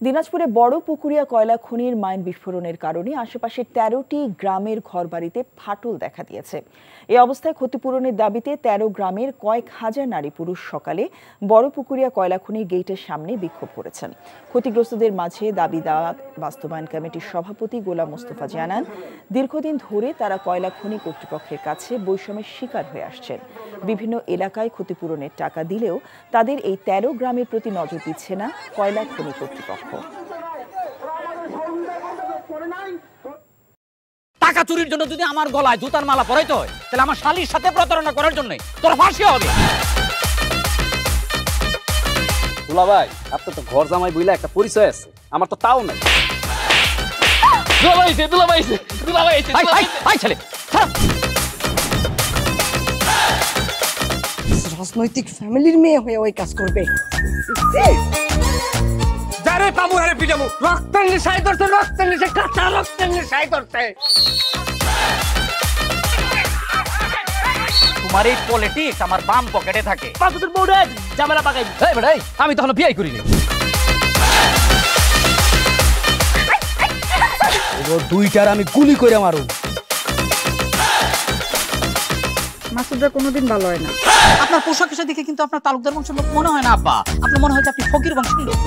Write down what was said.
দিনাজপুরে বড় পুকুরিয়া কয়লা খনির মাইন বিস্ফোরণের কারণে আশেপাশের ১৩টি গ্রামের ঘরবাড়িতে ফাটল দেখা দিয়েছে। এই অবস্থায় ক্ষতিপূরণের দাবিতে ১৩ গ্রামের কয়েক হাজার নারী পুরুষ সকালে বড় পুকুরিয়া কয়লা খনির গেটের সামনে বিক্ষোভ করেছেন। ক্ষতিগ্রস্তদের মাঝে দাবি দেওয়া বাস্তবায়ন কমিটির সভাপতি গোলাম মোস্তফা জানান, দীর্ঘদিন ধরে তারা কয়লা খনি কর্তৃপক্ষের কাছে বৈষম্যের শিকার হয়ে আসছেন। বিভিন্ন এলাকায় ক্ষতিপূরণের টাকা দিলেও তাদের এই ১৩ গ্রামের প্রতি নজর দিচ্ছে না কয়লা খনি কর্তৃপক্ষ। টাকা চুরির জন্য যদি আমার গলায় জুতার মালা পরাইতে হয়, তাহলে আমার শালীর সাথে প্রতারণা করার জন্য তোর ফাঁসি হবে। দুলা ভাই, আপনার তো ঘর জামাই বইলা একটা পরিচয় আছে, আমার তো তাও নাই। রাজনৈতিক ফ্যামিলির মেয়ে হয়ে ওই কাজ করবে। যারে পাবো আরে পিটাবো, রক্তের নেশায় ধরতে, রক্তের নেশায়, কাঁচা রক্তের নেশায় ধরতে। তোমার এই পলিটিক্স আমার বাম পকেটে থাকে। পাকুদের বউরে ঝামেলা পাকাই। এই বেটাই, আমি তখন বিয়ে করিনি। দুইটার আমি গুলি করে মারু। মাসুদরা কোনোদিন ভালো হয় না। আপনার পোশাক আশাক দেখে কিন্তু আপনার তালুকদার বংশের লোক মনে হয় না আব্বা, আপনার মনে হয় যে আপনি ফকির বংশের লোক।